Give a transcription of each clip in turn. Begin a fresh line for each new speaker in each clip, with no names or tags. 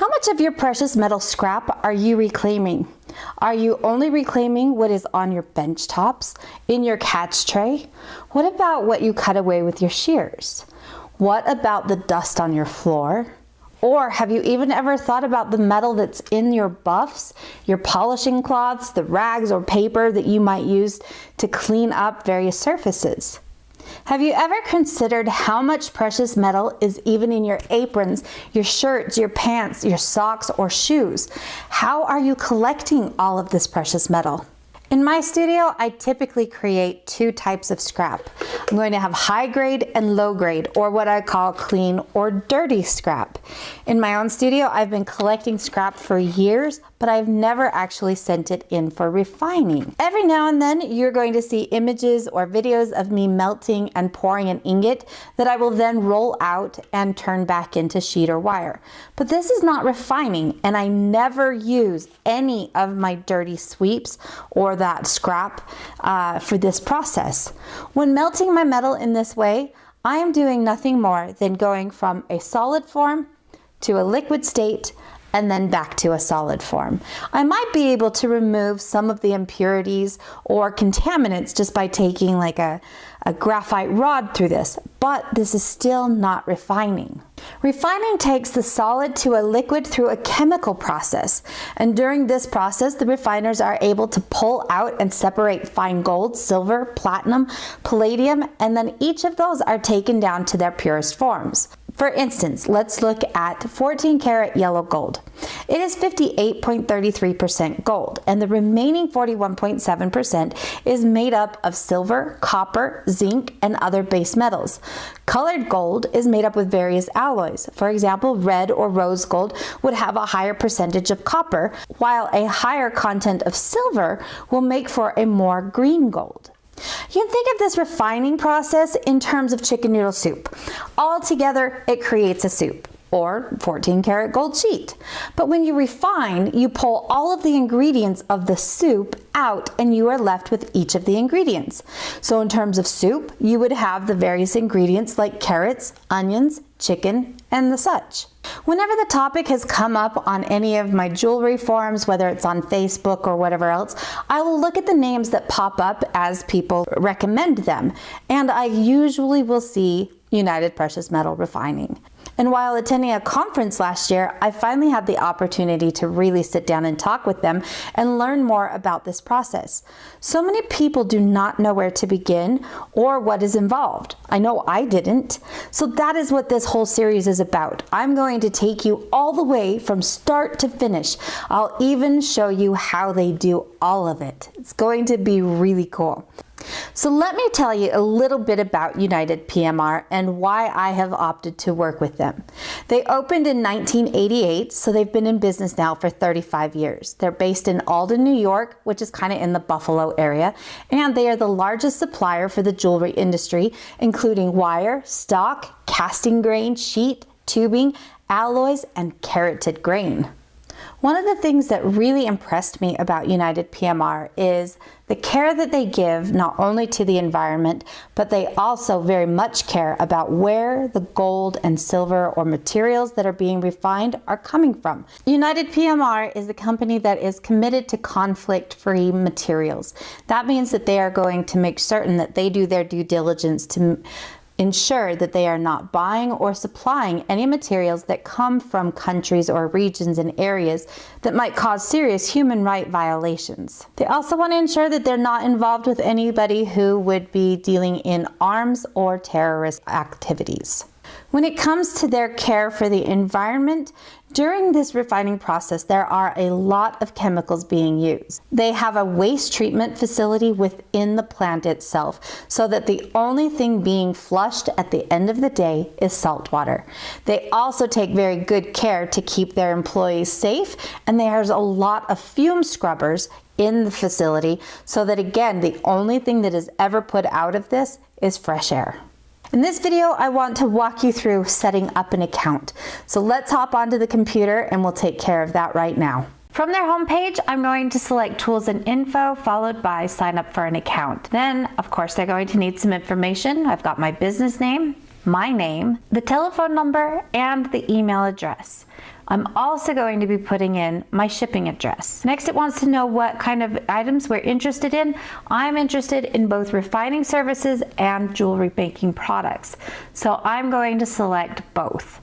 How much of your precious metal scrap are you reclaiming? Are you only reclaiming what is on your bench tops, in your catch tray? What about what you cut away with your shears? What about the dust on your floor? Or have you even ever thought about the metal that's in your buffs, your polishing cloths, the rags or paper that you might use to clean up various surfaces? Have you ever considered how much precious metal is even in your aprons, your shirts, your pants, your socks, or shoes? How are you collecting all of this precious metal? In my studio, I typically create two types of scrap. I'm going to have high grade and low grade, or what I call clean or dirty scrap. In my own studio, I've been collecting scrap for years, but I've never actually sent it in for refining. Every now and then, you're going to see images or videos of me melting and pouring an ingot that I will then roll out and turn back into sheet or wire. But this is not refining, and I never use any of my dirty sweeps or that scrap for this process. When melting my metal in this way, I am doing nothing more than going from a solid form to a liquid state and then back to a solid form. I might be able to remove some of the impurities or contaminants just by taking like a graphite rod through this, but this is still not refining. Refining takes the solid to a liquid through a chemical process, and during this process, the refiners are able to pull out and separate fine gold, silver, platinum, palladium, and then each of those are taken down to their purest forms. For instance, let's look at 14 karat yellow gold. It is 58.33% gold, and the remaining 41.7% is made up of silver, copper, zinc, and other base metals. Colored gold is made up with various alloys. For example, red or rose gold would have a higher percentage of copper, while a higher content of silver will make for a more green gold. You can think of this refining process in terms of chicken noodle soup. Altogether, it creates a soup, or 14 karat gold sheet. But when you refine, you pull all of the ingredients of the soup out and you are left with each of the ingredients. So in terms of soup, you would have the various ingredients like carrots, onions, chicken, and the such. Whenever the topic has come up on any of my jewelry forums, whether it's on Facebook or whatever else, I will look at the names that pop up as people recommend them, and I usually will see United Precious Metal Refining. And while attending a conference last year, I finally had the opportunity to really sit down and talk with them and learn more about this process. So many people do not know where to begin or what is involved. I know I didn't. So that is what this whole series is about. I'm going to take you all the way from start to finish. I'll even show you how they do all of it. It's going to be really cool. So let me tell you a little bit about United PMR and why I have opted to work with them. They opened in 1988, so they've been in business now for 35 years. They're based in Alden, New York, which is kind of in the Buffalo area, and they are the largest supplier for the jewelry industry, including wire, stock, casting grain, sheet, tubing, alloys, and carotid grain. One of the things that really impressed me about United PMR is the care that they give not only to the environment, but they also very much care about where the gold and silver or materials that are being refined are coming from. United PMR is a company that is committed to conflict-free materials. That means that they are going to make certain that they do their due diligence to ensure that they are not buying or supplying any materials that come from countries or regions and areas that might cause serious human rights violations. They also want to ensure that they're not involved with anybody who would be dealing in arms or terrorist activities. When it comes to their care for the environment, during this refining process, there are a lot of chemicals being used. They have a waste treatment facility within the plant itself, so that the only thing being flushed at the end of the day is salt water. They also take very good care to keep their employees safe, and there's a lot of fume scrubbers in the facility, so that again, the only thing that is ever put out of this is fresh air. In this video, I want to walk you through setting up an account. So let's hop onto the computer and we'll take care of that right now. From their homepage, I'm going to select Tools and Info, followed by Sign Up for an Account. Then, of course, they're going to need some information. I've got my business name, my name, the telephone number, and the email address. I'm also going to be putting in my shipping address. Next, it wants to know what kind of items we're interested in. I'm interested in both refining services and jewelry making products. So I'm going to select both.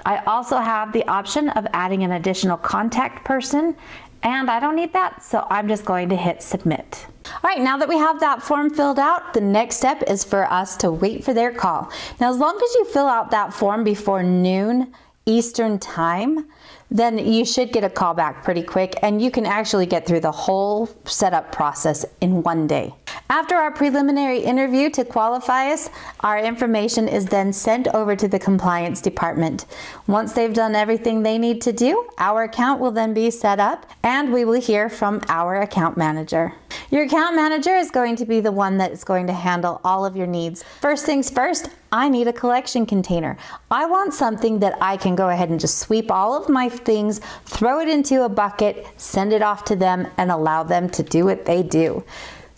I also have the option of adding an additional contact person, and I don't need that, so I'm just going to hit submit. All right, now that we have that form filled out, the next step is for us to wait for their call. Now, as long as you fill out that form before noon Eastern time, then you should get a call back pretty quick, and you can actually get through the whole setup process in one day. After our preliminary interview to qualify us, our information is then sent over to the compliance department. Once they've done everything they need to do, our account will then be set up and we will hear from our account manager. Your account manager is going to be the one that is going to handle all of your needs. First things first, I need a collection container. I want something that I can go ahead and just sweep all of my things, throw it into a bucket, send it off to them, and allow them to do what they do.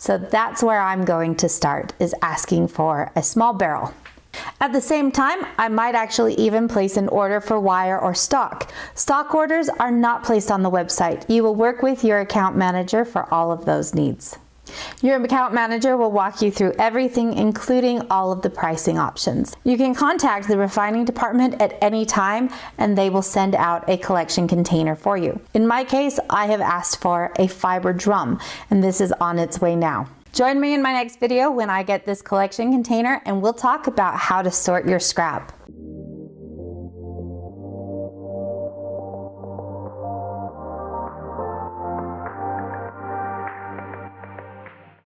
So that's where I'm going to start, is asking for a small barrel. At the same time, I might actually even place an order for wire or stock. Stock orders are not placed on the website. You will work with your account manager for all of those needs. Your account manager will walk you through everything, including all of the pricing options. You can contact the refining department at any time and they will send out a collection container for you. In my case, I have asked for a fiber drum, and this is on its way now. Join me in my next video when I get this collection container and we'll talk about how to sort your scrap.